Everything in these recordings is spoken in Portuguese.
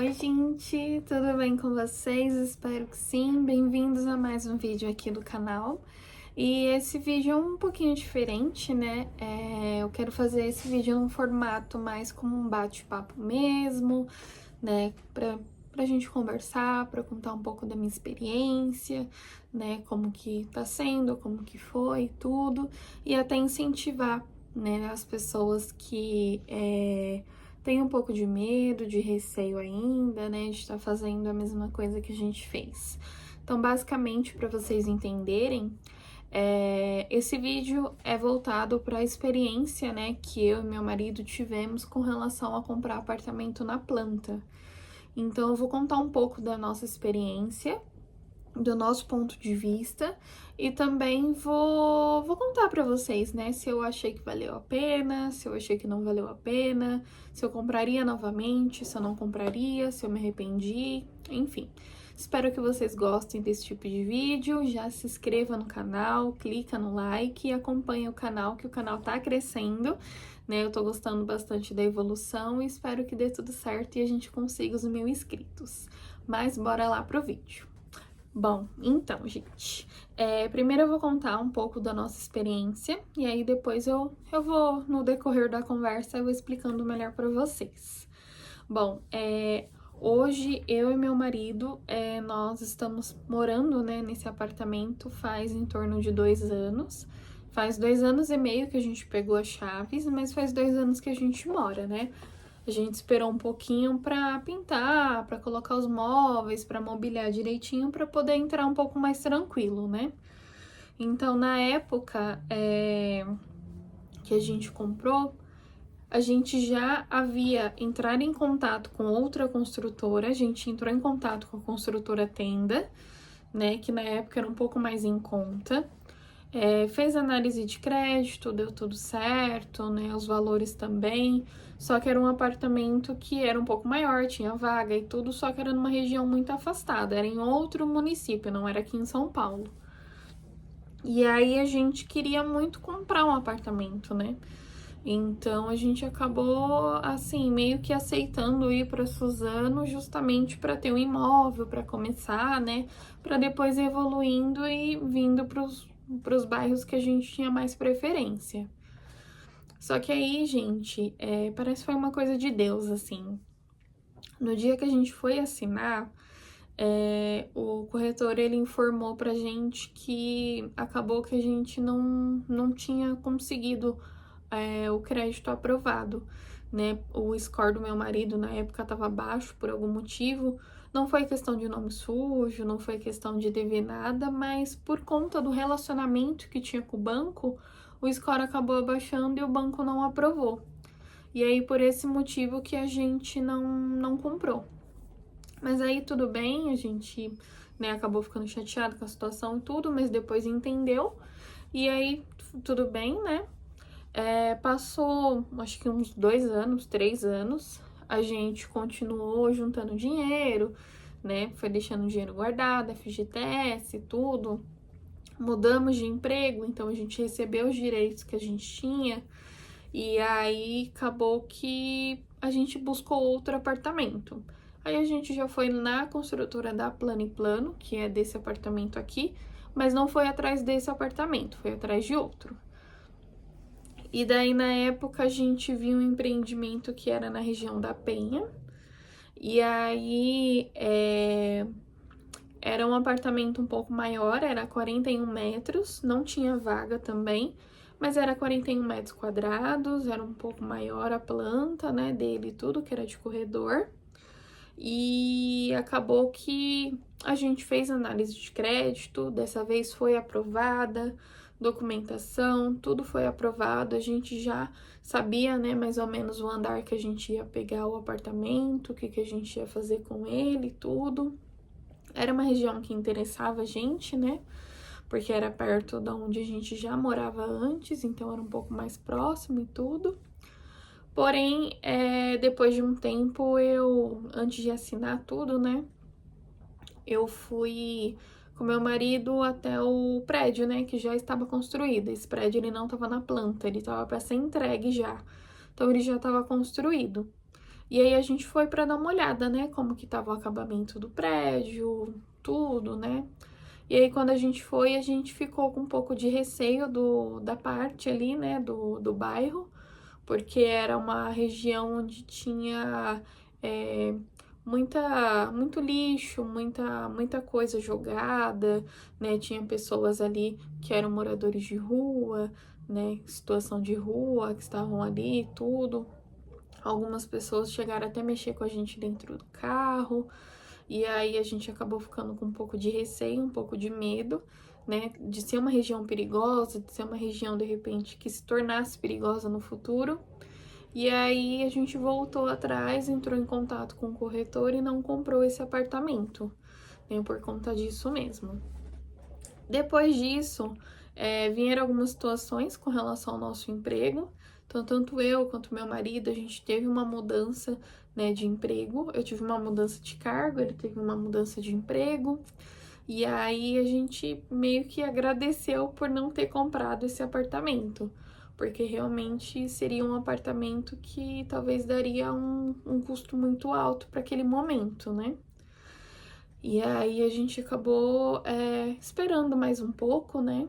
Oi, gente, tudo bem com vocês? Espero que sim. Bem-vindos a mais um vídeo aqui do canal. E esse vídeo é um pouquinho diferente, né? Eu quero fazer esse vídeo num formato mais como um bate-papo mesmo, né? Pra gente conversar, pra contar um pouco da minha experiência, né? Como que tá sendo, como que foi, tudo. E até incentivar, né, as pessoas que tem um pouco de medo, de receio ainda, né, de estar fazendo a mesma coisa que a gente fez. Então, basicamente, para vocês entenderem, esse vídeo é voltado para a experiência, né, que eu e meu marido tivemos com relação a comprar apartamento na planta. Então, eu vou contar um pouco da nossa experiência, do nosso ponto de vista, e também vou contar pra vocês, né, se eu achei que valeu a pena, se eu achei que não valeu a pena, se eu compraria novamente, se eu não compraria, se eu me arrependi, enfim. Espero que vocês gostem desse tipo de vídeo, já se inscreva no canal, clica no like e acompanha o canal, que o canal tá crescendo, né, eu tô gostando bastante da evolução e espero que dê tudo certo e a gente consiga os 1000 inscritos. Mas bora lá pro vídeo. Bom, então, gente, primeiro eu vou contar um pouco da nossa experiência e aí depois eu vou, no decorrer da conversa, eu vou explicando melhor para vocês. Bom, hoje eu e meu marido, nós estamos morando, né, nesse apartamento faz em torno de 2 anos. Faz 2 anos e meio que a gente pegou as chaves, mas faz 2 anos que a gente mora, né? A gente esperou um pouquinho para pintar, para colocar os móveis, para mobiliar direitinho, para poder entrar um pouco mais tranquilo, né? Então, na época que a gente comprou, a gente já havia entrado em contato com outra construtora, a gente entrou em contato com a construtora Tenda, né? Que na época era um pouco mais em conta. Fez análise de crédito, deu tudo certo, né? Os valores também. Só que era um apartamento que era um pouco maior, tinha vaga e tudo, só que era numa região muito afastada, era em outro município, não era aqui em São Paulo. E aí a gente queria muito comprar um apartamento, né? Então a gente acabou assim, meio que aceitando ir para Suzano justamente para ter um imóvel para começar, né? Para depois ir evoluindo e vindo para os bairros que a gente tinha mais preferência. Só que aí, gente, parece que foi uma coisa de Deus, assim. No dia que a gente foi assinar, o corretor ele informou pra gente que acabou que a gente não tinha conseguido o crédito aprovado, né? O score do meu marido na época estava baixo por algum motivo. Não foi questão de nome sujo, não foi questão de dever nada, mas por conta do relacionamento que tinha com o banco, o score acabou abaixando e o banco não aprovou. E aí, por esse motivo que a gente não comprou. Mas aí, tudo bem, a gente, né, acabou ficando chateado com a situação e tudo, mas depois entendeu. E aí, tudo bem, né? Passou, acho que uns 2 anos, 3 anos, a gente continuou juntando dinheiro, né? Foi deixando dinheiro guardado, FGTS, tudo. Mudamos de emprego, então a gente recebeu os direitos que a gente tinha. E aí acabou que a gente buscou outro apartamento. Aí a gente já foi na construtora da Plano e Plano, que é desse apartamento aqui, mas não foi atrás desse apartamento, foi atrás de outro. E daí, na época, a gente viu um empreendimento que era na região da Penha. E aí, era um apartamento um pouco maior, era 41 metros, não tinha vaga também, mas era 41 metros quadrados, era um pouco maior a planta, né, dele, tudo que era de corredor. E acabou que a gente fez análise de crédito, dessa vez foi aprovada, documentação, tudo foi aprovado, a gente já sabia, né, mais ou menos o andar que a gente ia pegar o apartamento, o que a gente ia fazer com ele, tudo. Era uma região que interessava a gente, né, porque era perto da onde a gente já morava antes, então era um pouco mais próximo e tudo. Porém, depois de um tempo, antes de assinar tudo, né, eu fui com meu marido até o prédio, né, que já estava construído. Esse prédio, ele não estava na planta, ele estava para ser entregue já. Então, ele já estava construído. E aí a gente foi para dar uma olhada, né, como que tava o acabamento do prédio, tudo, né? E aí quando a gente foi, a gente ficou com um pouco de receio da parte ali, né, do bairro, porque era uma região onde tinha é, muito lixo, muita coisa jogada, né? Tinha pessoas ali que eram moradores de rua, né? Situação de rua, que estavam ali, tudo. Algumas pessoas chegaram até a mexer com a gente dentro do carro, e aí a gente acabou ficando com um pouco de receio, um pouco de medo, né? De ser uma região perigosa, de ser uma região, de repente, que se tornasse perigosa no futuro. E aí a gente voltou atrás, entrou em contato com o corretor e não comprou esse apartamento, né? Por conta disso mesmo. Depois disso, vieram algumas situações com relação ao nosso emprego. Então, tanto eu quanto meu marido, a gente teve uma mudança, né, de emprego. Eu tive uma mudança de cargo, ele teve uma mudança de emprego. E aí a gente meio que agradeceu por não ter comprado esse apartamento, porque realmente seria um apartamento que talvez daria um custo muito alto para aquele momento, né? E aí a gente acabou esperando mais um pouco, né?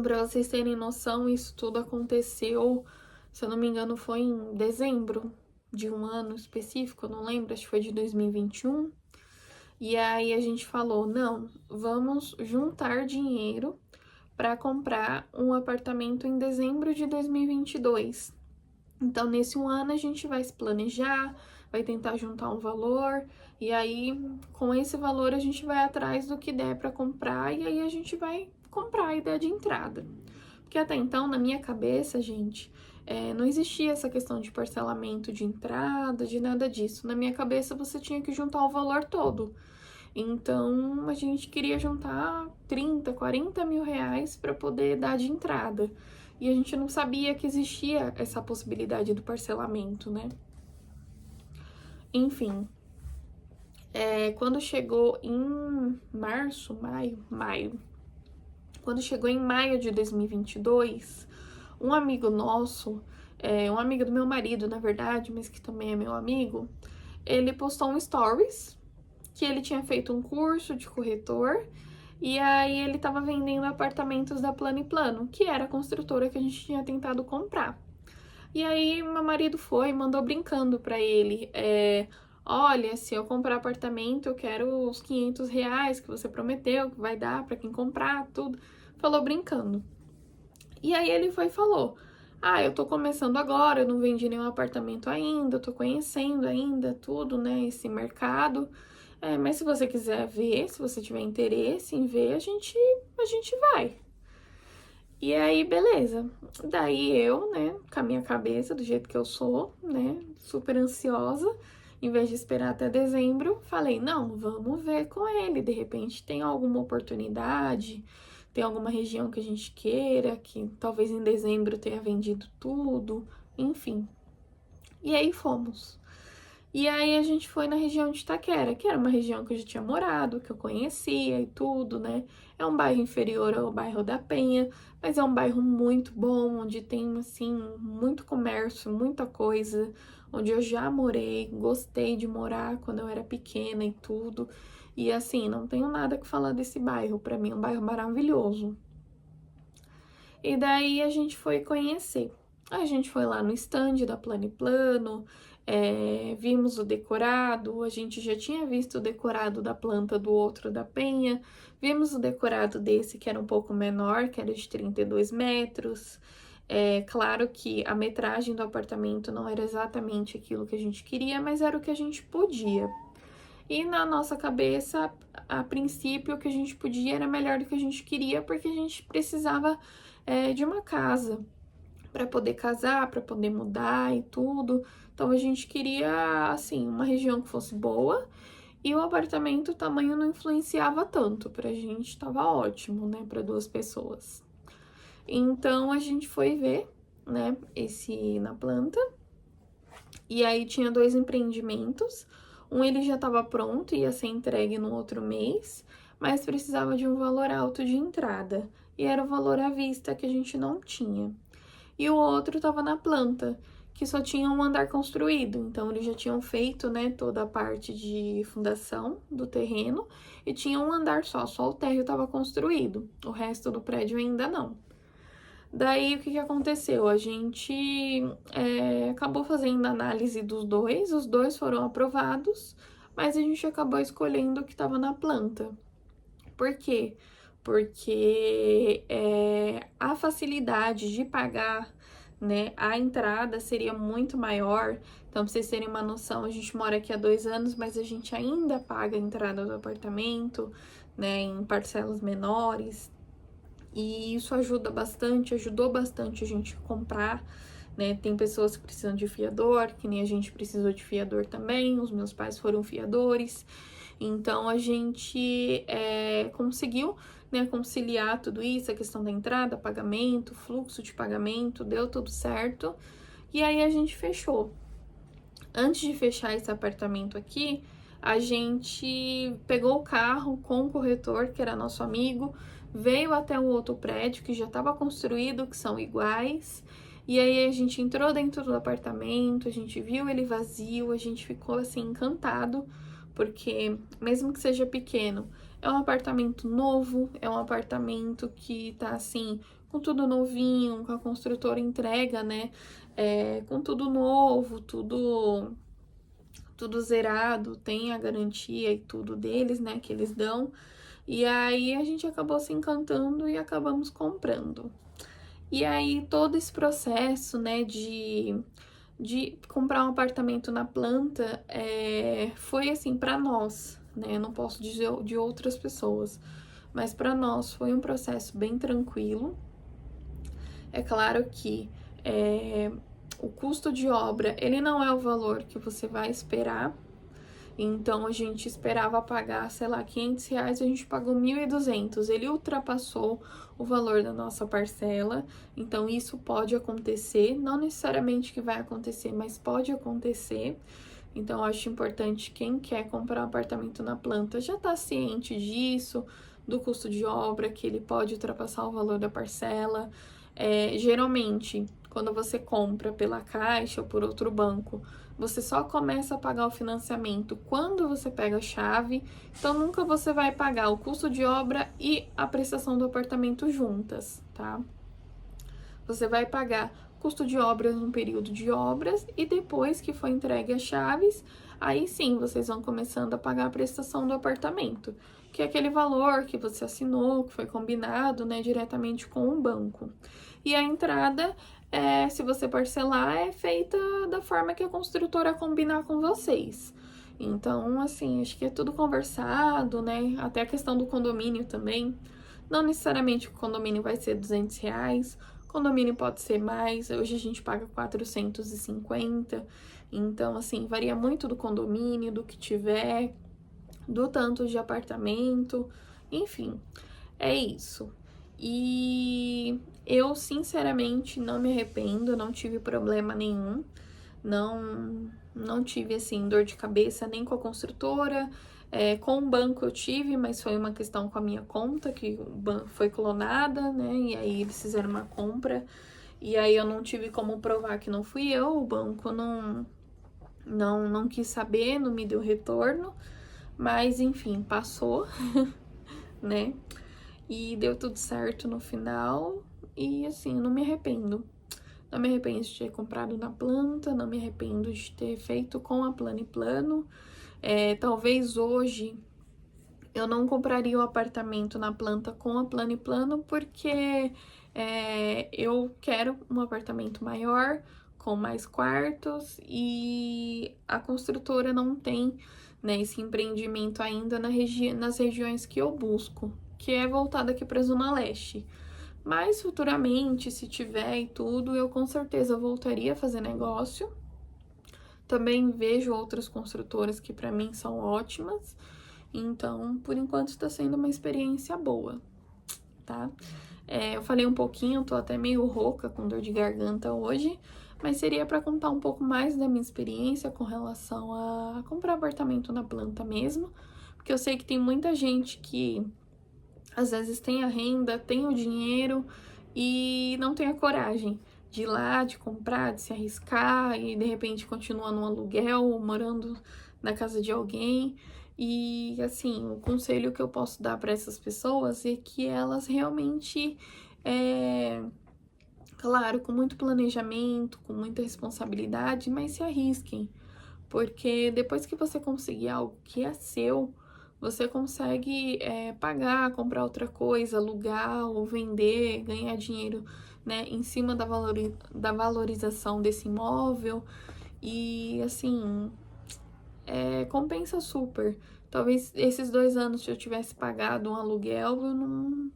Para vocês terem noção, isso tudo aconteceu, se eu não me engano, foi em dezembro de um ano específico, eu não lembro, acho que foi de 2021. E aí a gente falou, não, vamos juntar dinheiro para comprar um apartamento em dezembro de 2022. Então, nesse um ano, a gente vai se planejar, vai tentar juntar um valor, e aí, com esse valor, a gente vai atrás do que der para comprar, e aí a gente vai comprar a ideia de entrada. Porque até então, na minha cabeça, gente, não existia essa questão de parcelamento de entrada, de nada disso. Na minha cabeça, você tinha que juntar o valor todo. Então, a gente queria juntar 30, 40 mil reais para poder dar de entrada. E a gente não sabia que existia essa possibilidade do parcelamento, né? Enfim, quando chegou em maio. Quando chegou em maio de 2022, um amigo nosso, um amigo do meu marido, na verdade, mas que também é meu amigo, ele postou um stories que ele tinha feito um curso de corretor e aí ele estava vendendo apartamentos da Plano e Plano, que era a construtora que a gente tinha tentado comprar. E aí meu marido foi e mandou brincando para ele, olha, se eu comprar apartamento, eu quero os 500 reais que você prometeu, que vai dar para quem comprar, tudo. Falou brincando. E aí ele foi e falou, eu tô começando agora, eu não vendi nenhum apartamento ainda, eu tô conhecendo ainda tudo, né, esse mercado. Mas se você quiser ver, se você tiver interesse em ver, a gente vai. E aí, beleza. Daí eu, né, com a minha cabeça, do jeito que eu sou, né, super ansiosa, em vez de esperar até dezembro, falei, não, vamos ver com ele. De repente tem alguma oportunidade, tem alguma região que a gente queira, que talvez em dezembro tenha vendido tudo, enfim. E aí fomos. E aí a gente foi na região de Itaquera, que era uma região que eu já tinha morado, que eu conhecia e tudo, né? É um bairro inferior ao bairro da Penha, mas é um bairro muito bom, onde tem, assim, muito comércio, muita coisa, onde eu já morei, gostei de morar quando eu era pequena e tudo. E assim, não tenho nada que falar desse bairro, para mim é um bairro maravilhoso. E daí a gente foi conhecer. A gente foi lá no stand da Plano e Plano, vimos o decorado, a gente já tinha visto o decorado da planta do outro da Penha, vimos o decorado desse que era um pouco menor, que era de 32 metros. Claro que a metragem do apartamento não era exatamente aquilo que a gente queria, mas era o que a gente podia. E na nossa cabeça, a princípio, o que a gente podia era melhor do que a gente queria, porque a gente precisava de uma casa para poder casar, para poder mudar e tudo. Então a gente queria, assim, uma região que fosse boa e o apartamento, o tamanho não influenciava tanto. Pra gente tava ótimo, né, para duas pessoas. Então a gente foi ver, né, esse na planta. E aí tinha dois empreendimentos. Um ele já estava pronto, ia ser entregue no outro mês, mas precisava de um valor alto de entrada. E era o valor à vista que a gente não tinha. E o outro estava na planta, que só tinha um andar construído. Então, eles já tinham feito, né, toda a parte de fundação do terreno e tinha um andar só o térreo estava construído. O resto do prédio ainda não. Daí, o que aconteceu? A gente acabou fazendo análise dos dois, os dois foram aprovados, mas a gente acabou escolhendo o que estava na planta. Por quê? Porque a facilidade de pagar, né, a entrada seria muito maior. Então, pra vocês terem uma noção, a gente mora aqui há 2 anos, mas a gente ainda paga a entrada do apartamento, né, em parcelas menores. E isso ajudou bastante a gente comprar, né? Tem pessoas que precisam de fiador, que nem a gente precisou de fiador também, os meus pais foram fiadores. Então, a gente conseguiu, né, conciliar tudo isso, a questão da entrada, pagamento, fluxo de pagamento, deu tudo certo. E aí, a gente fechou. Antes de fechar esse apartamento aqui, a gente pegou o carro com o corretor, que era nosso amigo, veio até o outro prédio que já estava construído, que são iguais. E aí a gente entrou dentro do apartamento, a gente viu ele vazio, a gente ficou assim encantado, porque mesmo que seja pequeno, é um apartamento novo, é um apartamento que tá assim, com tudo novinho, com a construtora entrega, né? Com tudo novo, tudo zerado, tem a garantia e tudo deles, né, que eles dão. E aí a gente acabou se encantando e acabamos comprando. E aí todo esse processo, né, de comprar um apartamento na planta foi assim para nós, né? Eu não posso dizer de outras pessoas, mas para nós foi um processo bem tranquilo. É claro que o custo de obra, ele não é o valor que você vai esperar. Então, a gente esperava pagar, sei lá, R$500, a gente pagou 1.200. Ele ultrapassou o valor da nossa parcela. Então, isso pode acontecer. Não necessariamente que vai acontecer, mas pode acontecer. Então, eu acho importante quem quer comprar um apartamento na planta já tá ciente disso, do custo de obra, que ele pode ultrapassar o valor da parcela. Geralmente, quando você compra pela Caixa ou por outro banco, você só começa a pagar o financiamento quando você pega a chave, então nunca você vai pagar o custo de obra e a prestação do apartamento juntas, tá? Você vai pagar custo de obras no período de obras e depois que for entregue as chaves, aí sim vocês vão começando a pagar a prestação do apartamento, que é aquele valor que você assinou, que foi combinado, né, diretamente com o banco. E a entrada, se você parcelar, é feita da forma que a construtora combinar com vocês. Então, assim, acho que é tudo conversado, né? Até a questão do condomínio também. Não necessariamente o condomínio vai ser R$200, o condomínio pode ser mais. Hoje a gente paga 450. Então, assim, varia muito do condomínio, do que tiver, do tanto de apartamento, enfim, é isso. E eu, sinceramente, não me arrependo, não tive problema nenhum, não tive, assim, dor de cabeça nem com a construtora, com o banco eu tive, mas foi uma questão com a minha conta, que foi clonada, né, e aí eles fizeram uma compra, e aí eu não tive como provar que não fui eu, o banco não quis saber, não me deu retorno, mas enfim, passou, né? E deu tudo certo no final. E assim, não me arrependo. Não me arrependo de ter comprado na planta, não me arrependo de ter feito com a Plano e Plano. Talvez hoje eu não compraria o apartamento na planta com a Plano e Plano, porque eu quero um apartamento maior, com mais quartos, e a construtora não tem, né, esse empreendimento ainda nas regiões que eu busco, que é voltada aqui para a Zona Leste. Mas futuramente, se tiver e tudo, eu com certeza voltaria a fazer negócio. Também vejo outras construtoras que para mim são ótimas. Então, por enquanto, está sendo uma experiência boa, tá? Eu falei um pouquinho, tô até meio rouca, com dor de garganta hoje, mas seria para contar um pouco mais da minha experiência com relação a comprar apartamento na planta mesmo, porque eu sei que tem muita gente que às vezes tem a renda, tem o dinheiro e não tem a coragem, de ir lá, de comprar, de se arriscar e de repente continua no aluguel ou morando na casa de alguém. E assim, o conselho que eu posso dar para essas pessoas é que elas realmente, claro, com muito planejamento, com muita responsabilidade, mas se arrisquem, porque depois que você conseguir algo que é seu, você consegue pagar, comprar outra coisa, alugar ou vender, ganhar dinheiro, né, em cima da valorização desse imóvel. E assim, compensa super. Talvez esses 2 anos, se eu tivesse pagado um aluguel, eu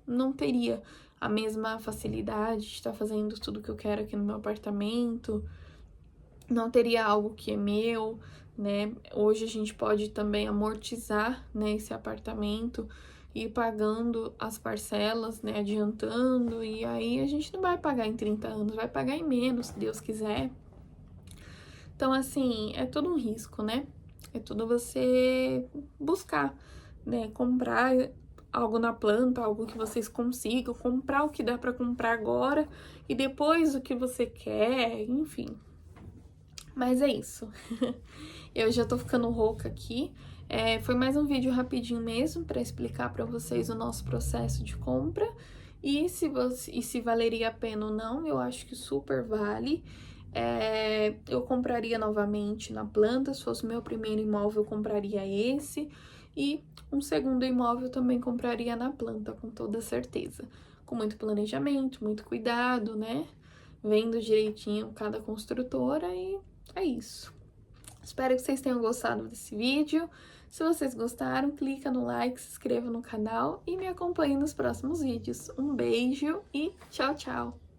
não teria a mesma facilidade de estar fazendo tudo que eu quero aqui no meu apartamento, não teria algo que é meu, né? Hoje a gente pode também amortizar, né, esse apartamento e ir pagando as parcelas, né, adiantando, e aí a gente não vai pagar em 30 anos, vai pagar em menos, se Deus quiser. Então, assim, é tudo um risco, né? É tudo você buscar, né? Comprar algo na planta, algo que vocês consigam, comprar o que dá para comprar agora e depois o que você quer, enfim. Mas é isso. Eu já tô ficando rouca aqui. Foi mais um vídeo rapidinho mesmo para explicar para vocês o nosso processo de compra e se valeria a pena ou não. Eu acho que super vale. Eu compraria novamente na planta. Se fosse o meu primeiro imóvel, eu compraria esse. E um segundo imóvel também compraria na planta, com toda certeza. Com muito planejamento, muito cuidado, né? Vendo direitinho cada construtora e é isso. Espero que vocês tenham gostado desse vídeo. Se vocês gostaram, clica no like, se inscreva no canal e me acompanhe nos próximos vídeos. Um beijo e tchau, tchau!